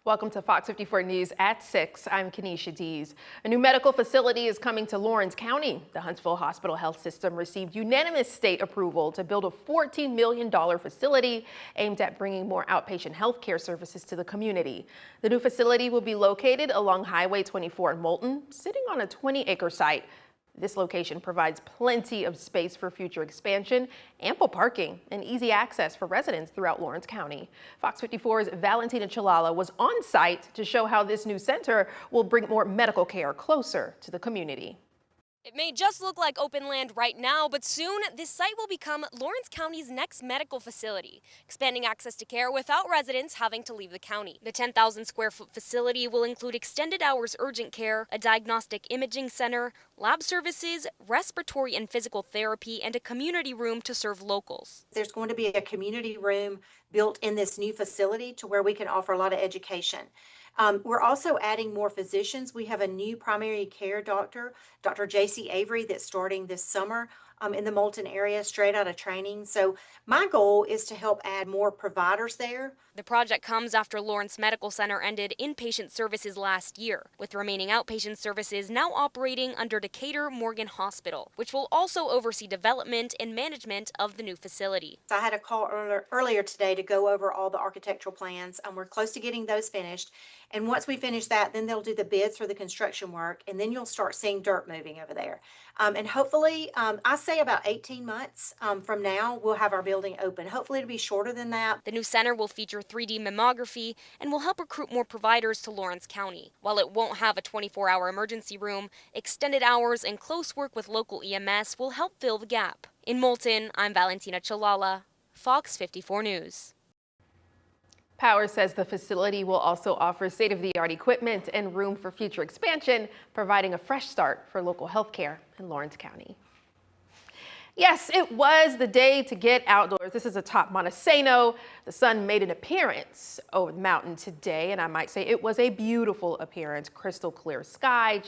Welcome to Fox 54 News at 6. I'm Kenesha Dees. A new medical facility is coming to Lawrence County. The Huntsville Hospital Health System received unanimous state approval to build a $14 million facility aimed at bringing more outpatient health care services to the community. The new facility will be located along Highway 24 in Moulton, sitting on a 20-acre site. This location provides plenty of space for future expansion, ample parking, and easy access for residents throughout Lawrence County. Fox 54's Valentina Chalala was on site to show how this new center will bring more medical care closer to the community. It may just look like open land right now, but soon this site will become Lawrence County's next medical facility, expanding access to care without residents having to leave the county. The 10,000 square foot facility will include extended hours urgent care, a diagnostic imaging center, lab services, respiratory and physical therapy, and a community room to serve locals. There's going to be a community room built in this new facility to where we can offer a lot of education. We're also adding more physicians. We have a new primary care doctor, Dr. J.C. Avery, that's starting this summer in the Moulton area, straight out of training. So my goal is to help add more providers there. The project comes after Lawrence Medical Center ended inpatient services last year, with remaining outpatient services now operating under Decatur Morgan Hospital, which will also oversee development and management of the new facility. I had a call earlier today to go over all the architectural plans, and we're close to getting those finished. And once we finish that, then they'll do the bids for the construction work, and then you'll start seeing dirt moving over there. And hopefully, I say about 18 months from now, we'll have our building open. Hopefully it'll be shorter than that. The new center will feature 3D mammography and will help recruit more providers to Lawrence County. While it won't have a 24-hour emergency room, extended hours and close work with local EMS will help fill the gap. In Moulton, I'm Valentina Chalala, Fox 54 News. Powers says the facility will also offer state-of-the-art equipment and room for future expansion, providing a fresh start for local health care in Lawrence County. Yes, it was the day to get outdoors. This is atop Montesano. The sun made an appearance over the mountain today, and I might say it was a beautiful appearance. Crystal clear sky.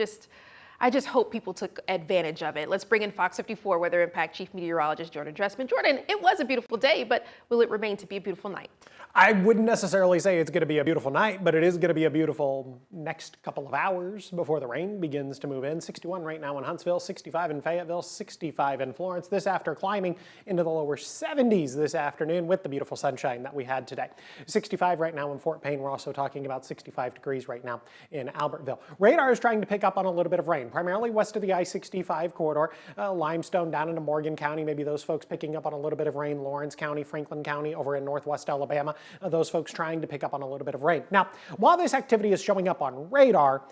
I just hope people took advantage of it. Let's bring in Fox 54 Weather Impact Chief Meteorologist Jordan Dressman. Jordan, it was a beautiful day, but will it remain to be a beautiful night? I wouldn't necessarily say it's going to be a beautiful night, but it is going to be a beautiful next couple of hours before the rain begins to move in. 61 right now in Huntsville, 65 in Fayetteville, 65 in Florence. This after climbing into the lower 70s this afternoon with the beautiful sunshine that we had today. 65 right now in Fort Payne. We're also talking about 65 degrees right now in Albertville. Radar is trying to pick up on a little bit of rain, primarily west of the I-65 corridor. Limestone down into Morgan County. Maybe those folks picking up on a little bit of rain. Lawrence County, Franklin County over in northwest Alabama. Those folks trying to pick up on a little bit of rain. Now, while this activity is showing up on radar,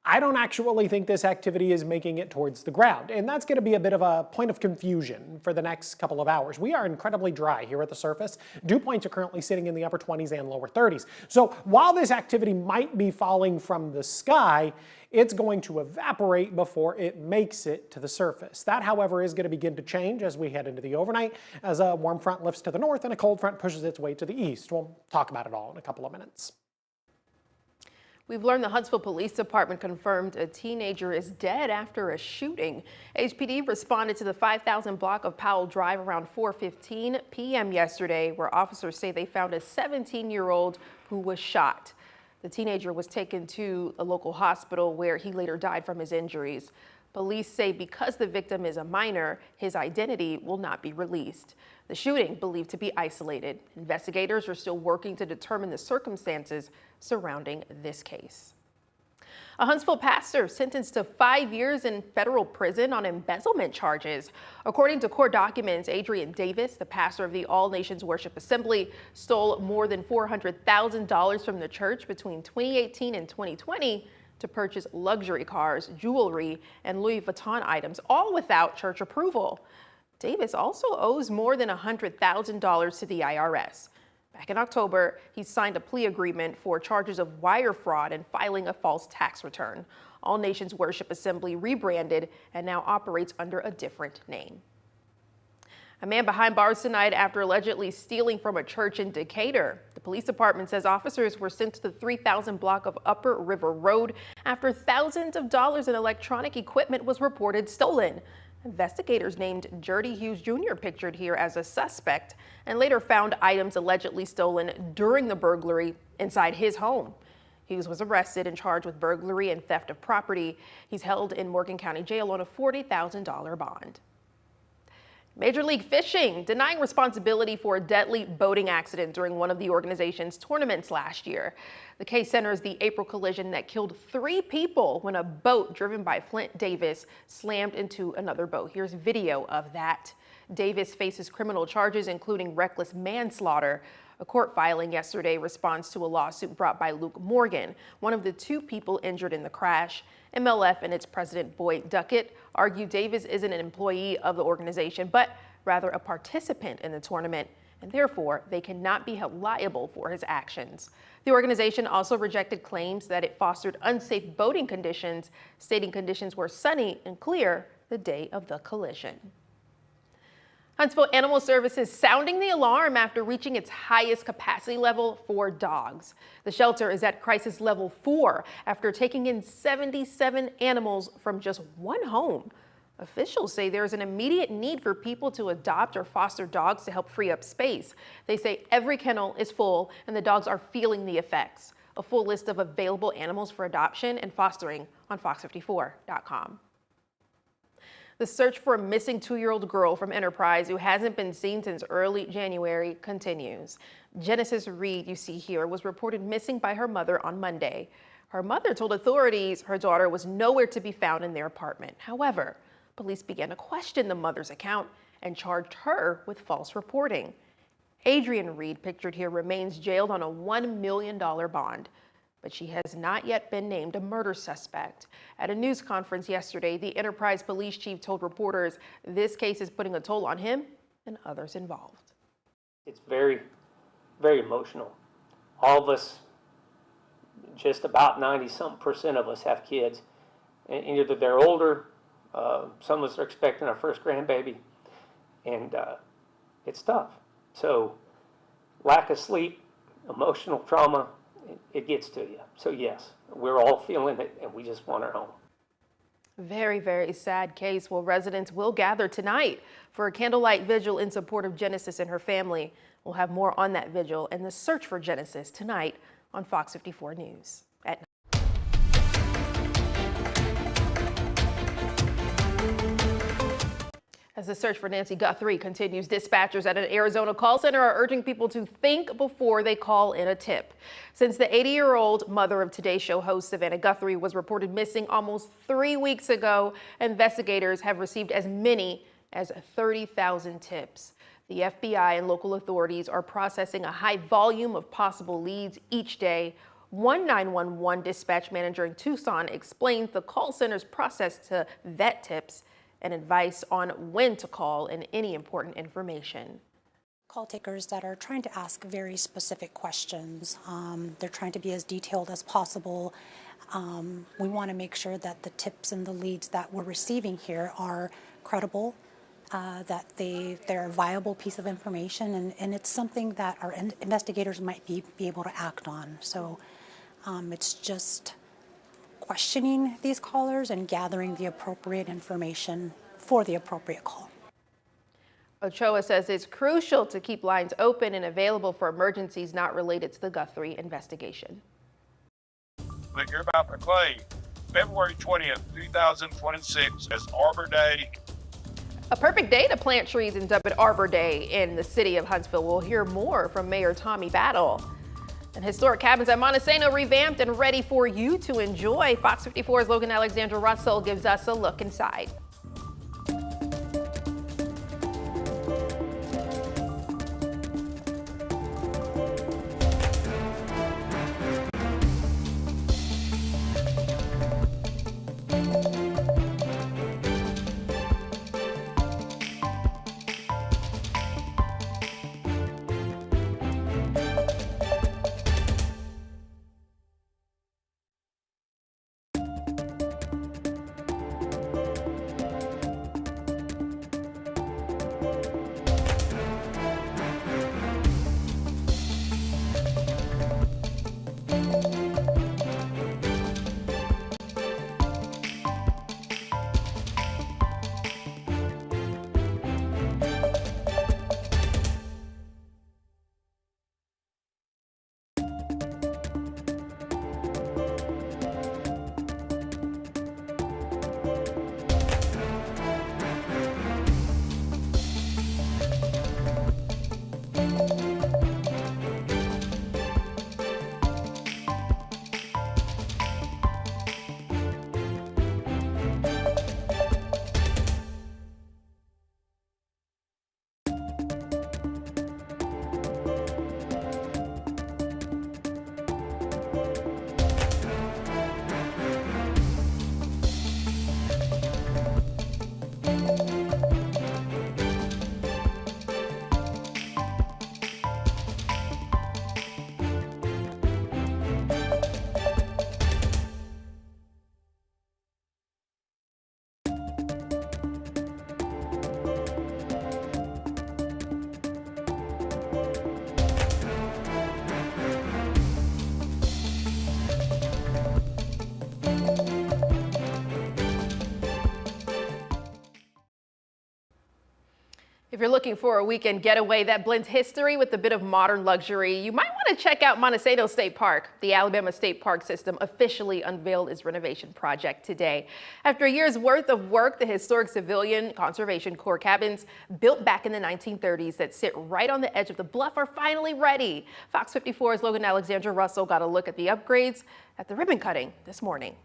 I don't actually think this activity is making it towards the ground, and that's going to be a bit of a point of confusion for the next couple of hours. We are incredibly dry here at the surface. Dew points are currently sitting in the upper 20s and lower 30s. So while this activity might be falling from the sky, it's going to evaporate before it makes it to the surface. That, however, is going to begin to change as we head into the overnight, as a warm front lifts to the north and a cold front pushes its way to the east. We'll talk about it all in a couple of minutes. We've learned the Huntsville Police Department confirmed a teenager is dead after a shooting. HPD responded to the 5000 block of Powell Drive around 4:15 p.m. yesterday, where officers say they found a 17-year-old who was shot. The teenager was taken to a local hospital where he later died from his injuries. Police say because the victim is a minor, his identity will not be released. The shooting, believed to be isolated. Investigators are still working to determine the circumstances surrounding this case. A Huntsville pastor sentenced to 5 years in federal prison on embezzlement charges. According to court documents, Adrian Davis, the pastor of the All Nations Worship Assembly, stole more than $400,000 from the church between 2018 and 2020 to purchase luxury cars, jewelry, and Louis Vuitton items, all without church approval. Davis also owes more than $100,000 to the IRS. Back in October, he signed a plea agreement for charges of wire fraud and filing a false tax return. All Nations Worship Assembly rebranded and now operates under a different name. A man behind bars tonight after allegedly stealing from a church in Decatur. The police department says officers were sent to the 3000 block of Upper River Road after thousands of dollars in electronic equipment was reported stolen. Investigators named Jurdy Hughes Jr., pictured here, as a suspect, and later found items allegedly stolen during the burglary inside his home. Hughes was arrested and charged with burglary and theft of property. He's held in Morgan County Jail on a $40,000 bond. Major League Fishing denying responsibility for a deadly boating accident during one of the organization's tournaments last year. The case centers the April collision that killed 3 people when a boat driven by Flint Davis slammed into another boat. Here's video of that. Davis faces criminal charges, including reckless manslaughter. A court filing yesterday responds to a lawsuit brought by Luke Morgan, one of the 2 people injured in the crash. MLF and its president, Boyd Duckett, argue Davis isn't an employee of the organization, but rather a participant in the tournament, and therefore they cannot be held liable for his actions. The organization also rejected claims that it fostered unsafe boating conditions, stating conditions were sunny and clear the day of the collision. Huntsville Animal Services sounding the alarm after reaching its highest capacity level for dogs. The shelter is at crisis level 4 after taking in 77 animals from just one home. Officials say there is an immediate need for people to adopt or foster dogs to help free up space. They say every kennel is full and the dogs are feeling the effects. A full list of available animals for adoption and fostering on FOX54.com. The search for a missing 2-year-old girl from Enterprise who hasn't been seen since early January continues. Genesis Reed, you see here, was reported missing by her mother on Monday. Her mother told authorities her daughter was nowhere to be found in their apartment. However, police began to question the mother's account and charged her with false reporting. Adrian Reed, pictured here, remains jailed on a $1 million bond, but she has not yet been named a murder suspect. At a news conference yesterday, the Enterprise police chief told reporters this case is putting a toll on him and others involved. It's very, very emotional. All of us, just about 90-something% of us have kids, and either they're older, some of us are expecting our first grandbaby, and it's tough. So lack of sleep, emotional trauma, it gets to you. So yes, we're all feeling it and we just want her home. Very, very sad case. Well, residents will gather tonight for a candlelight vigil in support of Genesis and her family. We'll have more on that vigil and the search for Genesis tonight on Fox 54 News at 9. As the search for Nancy Guthrie continues, dispatchers at an Arizona call center are urging people to think before they call in a tip. Since the 80-year-old mother of Today Show host Savannah Guthrie was reported missing almost 3 weeks ago, investigators have received as many as 30,000 tips. The FBI and local authorities are processing a high volume of possible leads each day. One 911 dispatch manager in Tucson explains the call center's process to vet tips and advice on when to call and any important information. Call takers that are trying to ask very specific questions. They're trying to be as detailed as possible. We want to make sure that the tips and the leads that we're receiving here are credible, that they're a viable piece of information, and it's something that our investigators might be able to act on. So it's just questioning these callers and gathering the appropriate information for the appropriate call. Ochoa says it's crucial to keep lines open and available for emergencies not related to the Guthrie investigation. But you're about to play February 20th, 2026 as Arbor Day. A perfect day to plant trees and dub it Arbor Day in the city of Huntsville. We'll hear more from Mayor Tommy Battle. And historic cabins at Montesano revamped and ready for you to enjoy. Fox 54's Logan Alexandra Russell gives us a look inside. If you're looking for a weekend getaway that blends history with a bit of modern luxury, you might want to check out Montesano State Park. The Alabama State Park System officially unveiled its renovation project today. After a year's worth of work, the historic Civilian Conservation Corps cabins built back in the 1930s that sit right on the edge of the bluff are finally ready. Fox 54's Logan Alexandra Russell got a look at the upgrades at the ribbon cutting this morning.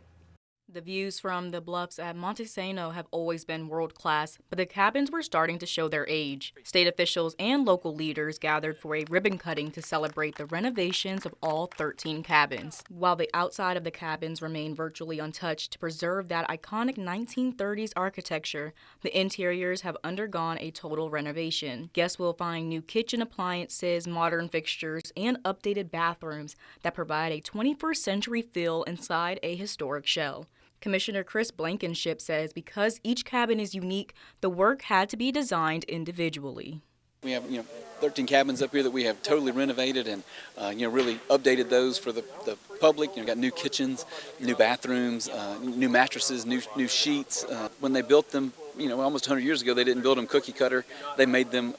The views from the bluffs at Montesano have always been world-class, but the cabins were starting to show their age. State officials and local leaders gathered for a ribbon cutting to celebrate the renovations of all 13 cabins. While the outside of the cabins remain virtually untouched to preserve that iconic 1930s architecture, the interiors have undergone a total renovation. Guests will find new kitchen appliances, modern fixtures, and updated bathrooms that provide a 21st century feel inside a historic shell. Commissioner Chris Blankenship says because each cabin is unique, the work had to be designed individually. We have 13 cabins up here that we have totally renovated and really updated those for the public. Got new kitchens, new bathrooms, new mattresses, new sheets. When they built them, almost 100 years ago, they didn't build them cookie cutter. They made them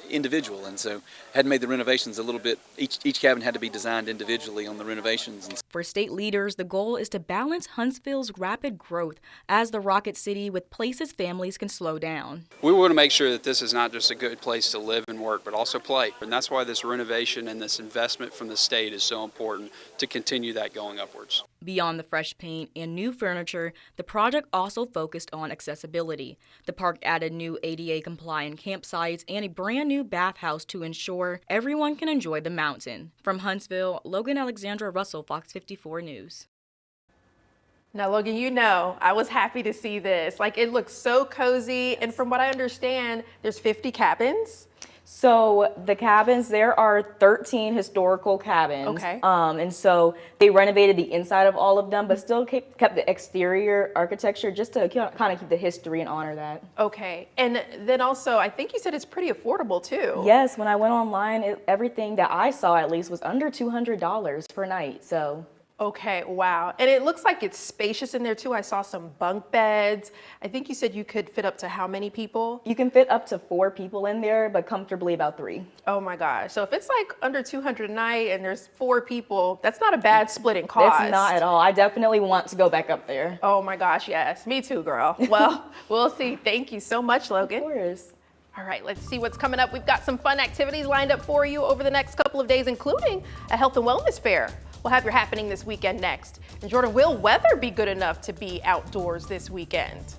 individual, and so had made the renovations a little bit. Each cabin had to be designed individually on the renovations. For state leaders, the goal is to balance Huntsville's rapid growth as the Rocket City with places families can slow down. We want to make sure that this is not just a good place to live and work, but also play. And that's why this renovation and this investment from the state is so important to continue that going upwards. Beyond the fresh paint and new furniture, the project also focused on accessibility. The park added new ADA-compliant campsites and a brand-new bathhouse to ensure everyone can enjoy the mountain. From Huntsville, Logan Alexandra Russell, Fox 54 News. Now, Logan, I was happy to see this. It looks so cozy, and from what I understand, there's 50 cabins. So the cabins, there are 13 historical cabins. Okay. And so they renovated the inside of all of them, but still kept the exterior architecture just to kind of keep the history and honor that. Okay. And then also, I think you said it's pretty affordable too. Yes, when I went online, everything that I saw at least was under $200 per night. So. Okay, wow. And it looks like it's spacious in there too. I saw some bunk beds. I think you said you could fit up to how many people? You can fit up to 4 people in there, but comfortably about 3. Oh my gosh. So if it's under 200 a night and there's 4 people, that's not a bad split in cost. That's not at all. I definitely want to go back up there. Oh my gosh, yes. Me too, girl. Well, we'll see. Thank you so much, Logan. Of course. All right, let's see what's coming up. We've got some fun activities lined up for you over the next couple of days, including a health and wellness fair. We'll have your happening this weekend next. And Jordan, will weather be good enough to be outdoors this weekend?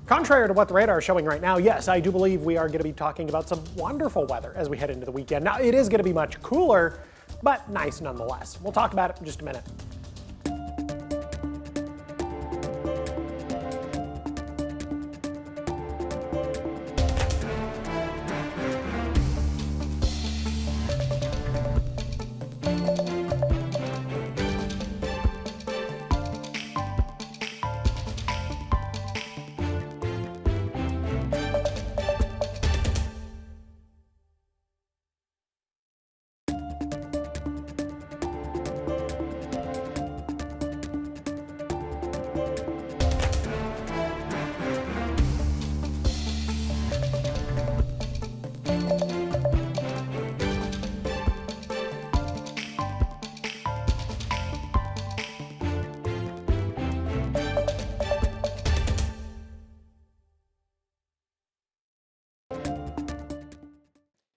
Contrary to what the radar is showing right now, yes, I do believe we are going to be talking about some wonderful weather as we head into the weekend. Now, it is going to be much cooler, but nice nonetheless. We'll talk about it in just a minute.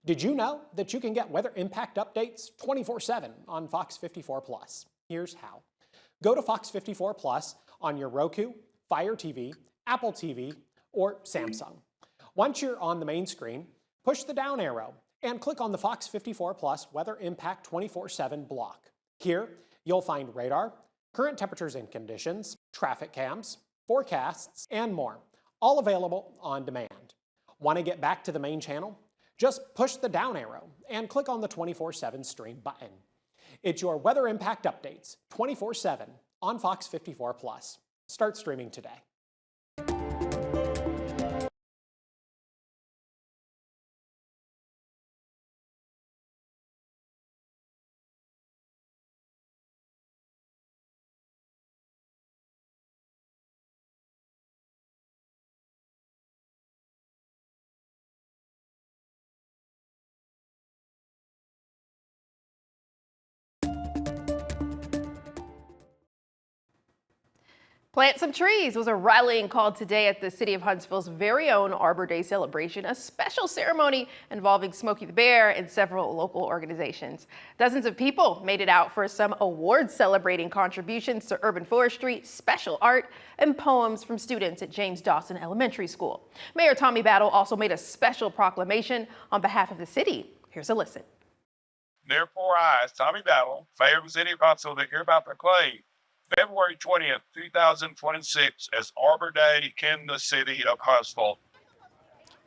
Did you know that you can get weather impact updates 24/7 on Fox 54 Plus? Here's how. Go to Fox 54 Plus on your Roku, Fire TV, Apple TV, or Samsung. Once you're on the main screen, push the down arrow and click on the Fox 54 Plus Weather Impact 24/7 block. Here, you'll find radar, current temperatures and conditions, traffic cams, forecasts, and more, all available on demand. Want to get back to the main channel? Just push the down arrow and click on the 24/7 stream button. It's your weather impact updates 24/7 on Fox 54 Plus. Start streaming today. Plant some trees was a rallying call today at the City of Huntsville's very own Arbor Day celebration, a special ceremony involving Smokey the Bear and several local organizations. Dozens of people made it out for some awards celebrating contributions to urban forestry, special art, and poems from students at James Dawson Elementary School. Mayor Tommy Battle also made a special proclamation on behalf of the city. Here's a listen. Therefore, I, as Tommy Battle, favor the City of Huntsville to hereby proclaim February 20th, 2026 as Arbor Day in the City of Huntsville.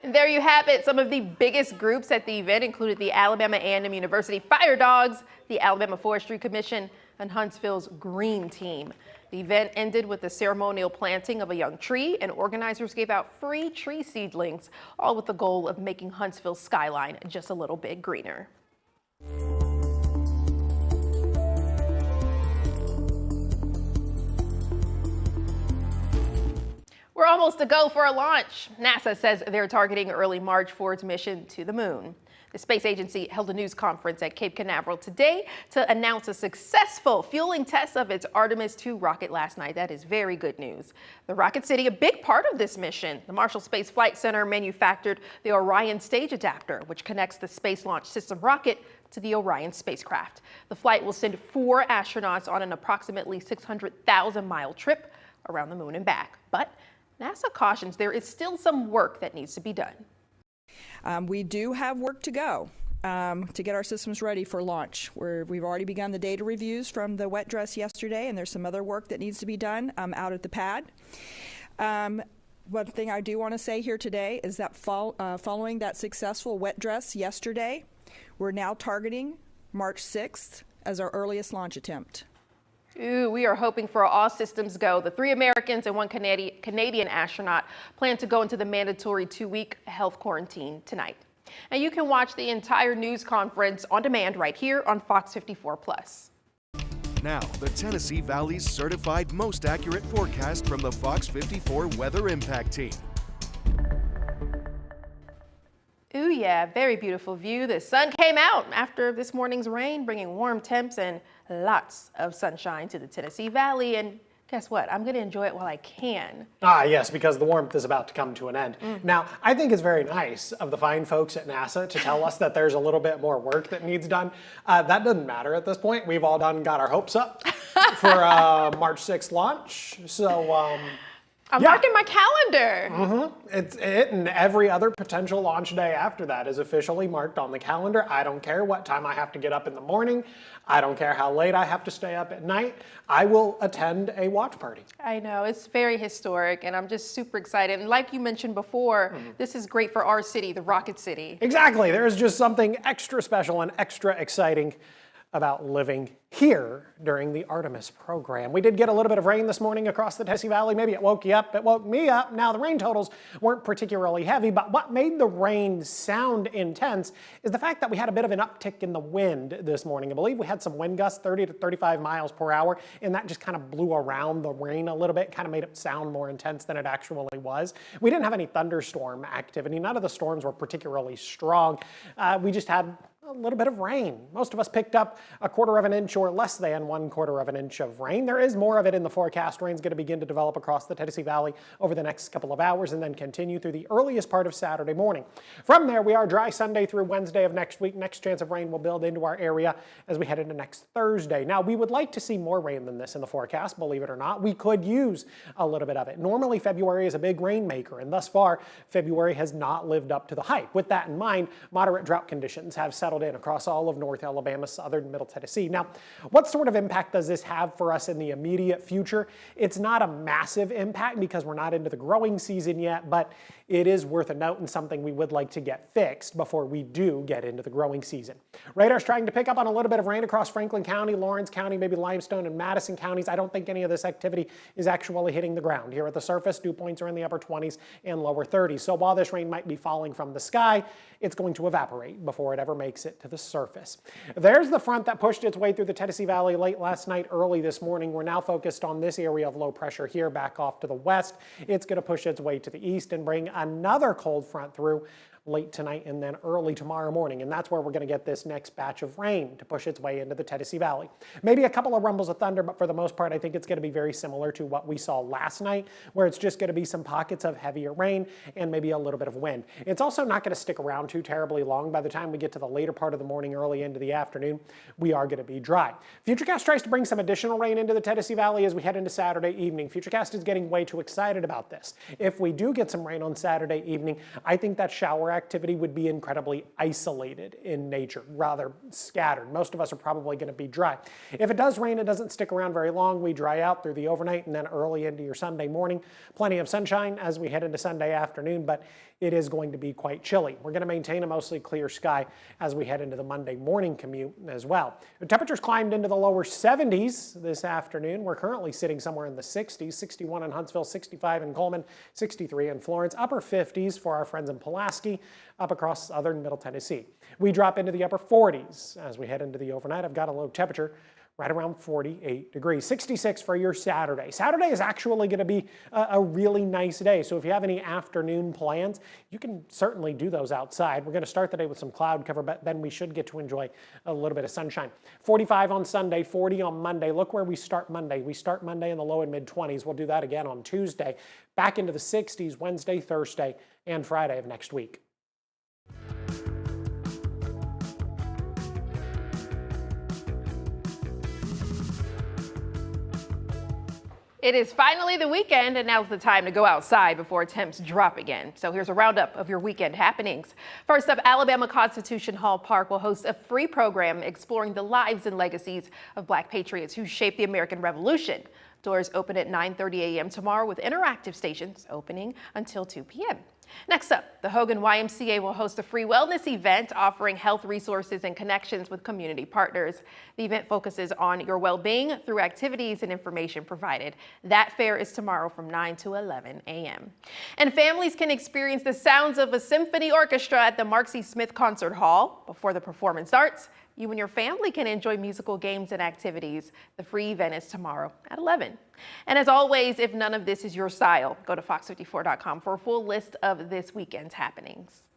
And there you have it. Some of the biggest groups at the event included the Alabama A&M University Fire Dogs, the Alabama Forestry Commission, and Huntsville's Green Team. The event ended with the ceremonial planting of a young tree, and organizers gave out free tree seedlings, all with the goal of making Huntsville's skyline just a little bit greener. We're almost to go for a launch. NASA says they're targeting early March for its mission to the moon. The space agency held a news conference at Cape Canaveral today to announce a successful fueling test of its Artemis 2 rocket last night. That is very good news. The Rocket City, a big part of this mission. The Marshall Space Flight Center manufactured the Orion stage adapter, which connects the Space Launch System rocket to the Orion spacecraft. The flight will send 4 astronauts on an approximately 600,000-mile trip around the moon and back. But NASA cautions there is still some work that needs to be done. We do have work to go to get our systems ready for launch. We've already begun the data reviews from the wet dress yesterday, and there's some other work that needs to be done out at the pad. One thing I do want to say here today is that following that successful wet dress yesterday, we're now targeting March 6th as our earliest launch attempt. Ooh, we are hoping for all systems go. The 3 Americans and 1 Canadian astronaut plan to go into the mandatory 2-week health quarantine tonight. And you can watch the entire news conference on demand right here on Fox 54 Plus. Now, the Tennessee Valley's certified most accurate forecast from the Fox 54 Weather Impact Team. Ooh, yeah, very beautiful view. The sun came out after this morning's rain, bringing warm temps and lots of sunshine to the Tennessee Valley. And guess what? I'm going to enjoy it while I can. Ah, yes, because the warmth is about to come to an end. Now, I think it's very nice of the fine folks at NASA to tell us that there's a little bit more work that needs done. That doesn't matter at this point. We've all got our hopes up for March 6th launch. So, I'm marking my calendar. It and every other potential launch day after that is officially marked on the calendar. I don't care what time I have to get up in the morning. I don't care how late I have to stay up at night. I will attend a watch party. I know, it's very historic, and I'm just super excited. And like you mentioned before, this is great for our city, the Rocket City. Exactly. There's just something extra special and extra exciting about living here during the Artemis program. We did get a little bit of rain this morning across the Tennessee Valley. Maybe it woke you up. It woke me up. Now, the rain totals weren't particularly heavy, but what made the rain sound intense is the fact that we had a bit of an uptick in the wind this morning. I believe we had some wind gusts, 30 to 35 miles per hour, and that just kind of blew around the rain a little bit, kind of made it sound more intense than it actually was. We didn't have any thunderstorm activity. None of the storms were particularly strong. We just had a little bit of rain. Most of us picked up 1/4 of an inch or less than 1/4 of an inch of rain. There is more of it in the forecast. Rain's going to begin to develop across the Tennessee Valley over the next couple of hours and then continue through the earliest part of Saturday morning. From there, we are dry Sunday through Wednesday of next week. Next chance of rain will build into our area as we head into next Thursday. Now, we would like to see more rain than this in the forecast, believe it or not. We could use a little bit of it. Normally, February is a big rainmaker, and thus far, February has not lived up to the hype. With that in mind, moderate drought conditions have settled in across all of North Alabama, southern and middle Tennessee. Now, what sort of impact does this have for us in the immediate future? It's not a massive impact because we're not into the growing season yet, but it is worth a note and something we would like to get fixed before we do get into the growing season. Radar's trying to pick up on a little bit of rain across Franklin County, Lawrence County, maybe Limestone and Madison counties. I don't think any of this activity is actually hitting the ground. Here at the surface, dew points are in the upper 20s and lower 30s. So while this rain might be falling from the sky, it's going to evaporate before it ever makes it to the surface. There's the front that pushed its way through the Tennessee Valley late last night, early this morning. We're now focused on this area of low pressure here back off to the west. It's going to push its way to the east and bring another cold front through late tonight and then early tomorrow morning. And that's where we're going to get this next batch of rain to push its way into the Tennessee Valley. Maybe a couple of rumbles of thunder, but for the most part, I think it's going to be very similar to what we saw last night, where it's just going to be some pockets of heavier rain and maybe a little bit of wind. It's also not going to stick around too terribly long. By the time we get to the later part of the morning, early into the afternoon, we are going to be dry. Futurecast tries to bring some additional rain into the Tennessee Valley as we head into Saturday evening. Futurecast is getting way too excited about this. If we do get some rain on Saturday evening, I think that shower activity would be incredibly isolated in nature, rather scattered. Most of us are probably going to be dry. If it does rain, it doesn't stick around very long. We dry out through the overnight and then early into your Sunday morning. Plenty of sunshine as we head into Sunday afternoon, but it is going to be quite chilly. We're going to maintain a mostly clear sky as we head into the Monday morning commute as well. The temperatures climbed into the lower 70s this afternoon. We're currently sitting somewhere in the 60s, 61 in Huntsville, 65 in Coleman, 63 in Florence, upper 50s for our friends in Pulaski, up across southern Middle Tennessee. We drop into the upper 40s as we head into the overnight. I've got a low temperature right around 48 degrees. 66 for your Saturday. Saturday is actually going to be a really nice day. So if you have any afternoon plans, you can certainly do those outside. We're going to start the day with some cloud cover, but then we should get to enjoy a little bit of sunshine. 45 on Sunday, 40 on Monday. Look where we start Monday. We start Monday in the low and mid 20s. We'll do that again on Tuesday. Back into the 60s Wednesday, Thursday, and Friday of next week. It is finally the weekend, and now's the time to go outside before temps drop again. So here's a roundup of your weekend happenings. First up, Alabama Constitution Hall Park will host a free program exploring the lives and legacies of Black patriots who shaped the American Revolution. Doors open at 9:30 a.m. tomorrow with interactive stations opening until 2 p.m. Next up, the Hogan YMCA will host a free wellness event offering health resources and connections with community partners. The event focuses on your well-being through activities and information provided. That fair is tomorrow from 9 to 11 a.m. And families can experience the sounds of a symphony orchestra at the Mark C. Smith Concert Hall. Before the performance starts, you and your family can enjoy musical games and activities. The free event is tomorrow at 11. And as always, if none of this is your style, go to fox54.com for a full list of this weekend's happenings.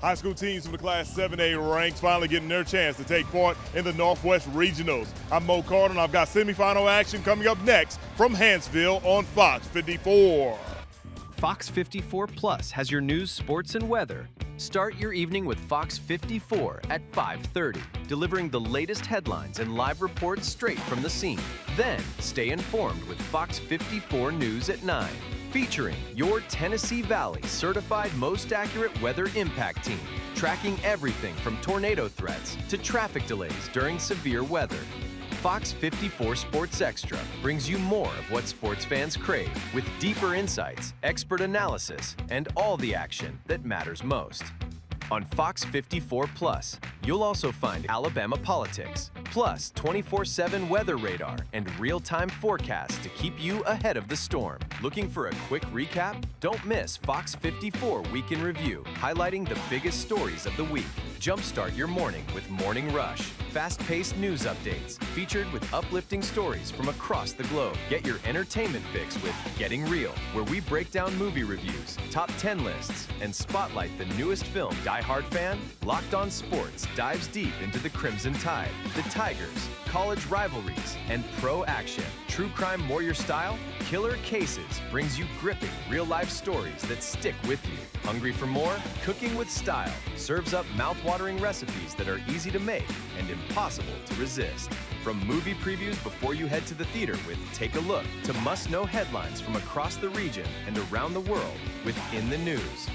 High school teams from the Class 7A ranks finally getting their chance to take part in the Northwest Regionals. I'm Mo Carter, and I've got semifinal action coming up next from Hansville on Fox 54. Fox 54 Plus has your news, sports, and weather. Start your evening with Fox 54 at 5:30, delivering the latest headlines and live reports straight from the scene. Then stay informed with Fox 54 News at 9, featuring your Tennessee Valley certified most accurate weather impact team, tracking everything from tornado threats to traffic delays during severe weather. Fox 54 Sports Extra brings you more of what sports fans crave, with deeper insights, expert analysis, and all the action that matters most. On Fox 54 Plus, you'll also find Alabama politics, plus 24/7 weather radar and real-time forecasts to keep you ahead of the storm. Looking for a quick recap? Don't miss Fox 54 Week in Review, highlighting the biggest stories of the week. Jumpstart your morning with Morning Rush. fast-paced news updates featured with uplifting stories from across the globe. Get your entertainment fix with Getting Real, where we break down movie reviews, top 10 lists, and spotlight the newest film. Die Hard fan? Locked On Sports dives deep into the Crimson Tide, the Tigers, college rivalries, and pro action. True Crime Warrior Style? Killer Cases brings you gripping real-life stories that stick with you. Hungry for more? Cooking with Style serves up mouth-watering recipes that are easy to make and impossible to resist. From movie previews before you head to the theater with Take a Look to must-know headlines from across the region and around the world with In the News.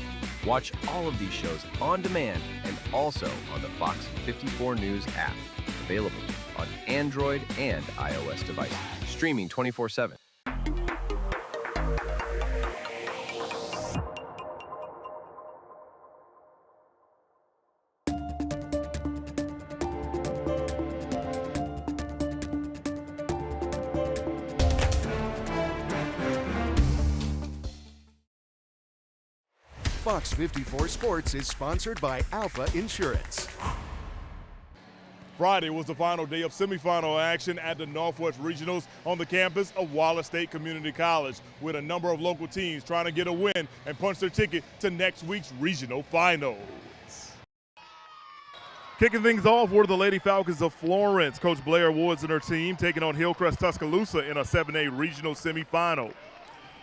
Watch all of these shows on demand and also on the Fox 54 News app. Available on Android and iOS devices. Streaming 24/7. Fox 54 Sports is sponsored by Alpha Insurance. Friday was the final day of semifinal action at the Northwest Regionals on the campus of Wallace State Community College, with a number of local teams trying to get a win and punch their ticket to next week's regional finals. Kicking things off were the Lady Falcons of Florence. Coach Blair Woods and her team taking on Hillcrest Tuscaloosa in a 7A regional semifinal.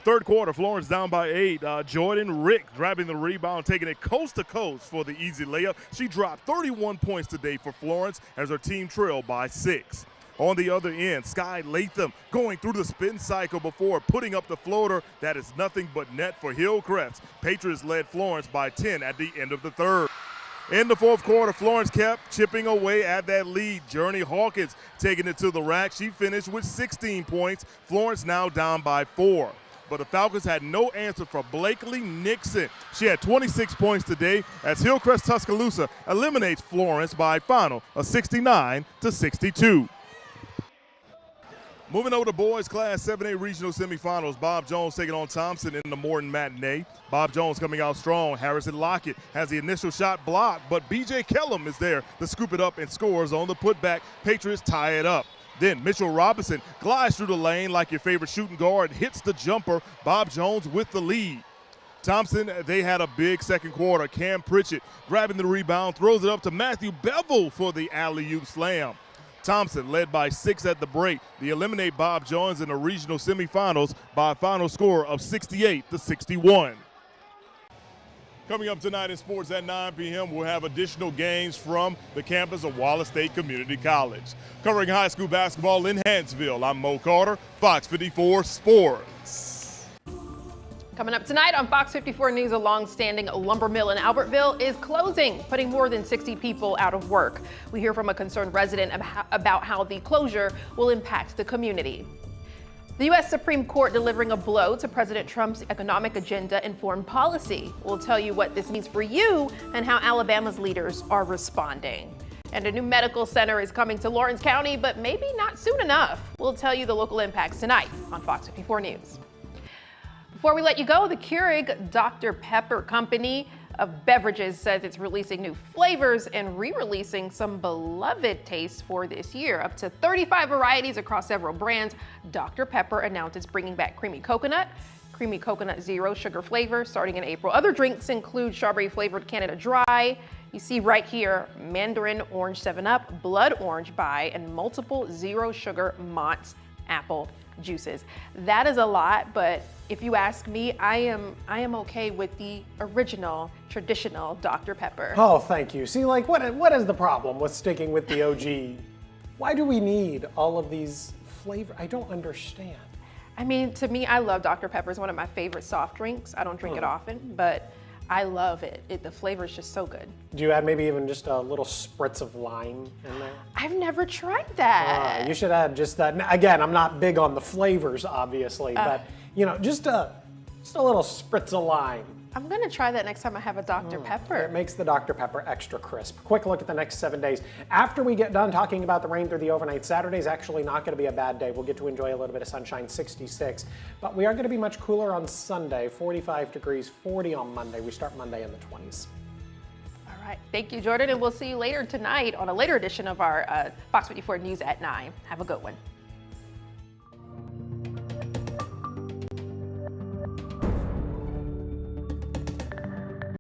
Third quarter, Florence down by 8. Jordan Rick grabbing the rebound, taking it coast to coast for the easy layup. She dropped 31 points today for Florence as her team trailed by 6. On the other end, Sky Latham going through the spin cycle before putting up the floater that is nothing but net for Hillcrest. Patriots led Florence by 10 at the end of the third. In the fourth quarter, Florence kept chipping away at that lead. Journey Hawkins taking it to the rack. She finished with 16 points. Florence now down by 4. But the Falcons had no answer for Blakely Nixon. She had 26 points today as Hillcrest Tuscaloosa eliminates Florence by a final of 69-62. Moving over to boys class 7A regional semifinals, Bob Jones taking on Thompson in the Morton matinee. Bob Jones coming out strong. Harrison Lockett has the initial shot blocked, but B.J. Kellum is there to scoop it up and scores on the putback. Patriots tie it up. Then Mitchell Robinson glides through the lane like your favorite shooting guard, hits the jumper. Bob Jones with the lead. Thompson, they had a big second quarter. Cam Pritchett grabbing the rebound, throws it up to Matthew Bevel for the alley-oop slam. Thompson led by 6 at the break. They eliminate Bob Jones in the regional semifinals by a final score of 68-61. Coming up tonight in sports at 9 p.m., we'll have additional games from the campus of Wallace State Community College. Covering high school basketball in Hansville, I'm Mo Carter, Fox 54 Sports. Coming up tonight on Fox 54 News, a long-standing lumber mill in Albertville is closing, putting more than 60 people out of work. We hear from a concerned resident about how the closure will impact the community. The U.S. Supreme Court delivering a blow to President Trump's economic agenda and foreign policy. We'll tell you what this means for you and how Alabama's leaders are responding. And a new medical center is coming to Lawrence County, but maybe not soon enough. We'll tell you the local impacts tonight on Fox 54 News. Before we let you go, the Keurig Dr. Pepper Company of beverages says it's releasing new flavors and re-releasing some beloved tastes for this year. Up to 35 varieties across several brands. Dr. Pepper announced it's bringing back creamy coconut zero sugar flavor starting in April. Other drinks include strawberry flavored Canada Dry. You see right here, Mandarin Orange 7-Up, Blood Orange Bai, and multiple zero sugar Mott's apple juices. That is a lot, but if you ask me, I am okay with the original, traditional Dr. Pepper. Oh, thank you. See, like, what is the problem with sticking with the OG? Why do we need all of these flavors? I don't understand. I mean, to me, I love Dr. Pepper. It's one of my favorite soft drinks. I don't drink it often, but I love it. The flavor is just so good. Do you add maybe even just a little spritz of lime in there? I've never tried that. You should add just that. Again, I'm not big on the flavors, obviously, but you know, just a little spritz of lime. I'm gonna try that next time I have a Dr. Pepper. It makes the Dr. Pepper extra crisp. Quick look at the next 7 days. After we get done talking about the rain through the overnight, Saturday's actually not gonna be a bad day. We'll get to enjoy a little bit of sunshine, 66. But we are gonna be much cooler on Sunday, 45 degrees, 40 on Monday. We start Monday in the 20s. All All right. Thank you, Jordan. And we'll see you later tonight on a later edition of our Fox 54 News at 9. Have a good one.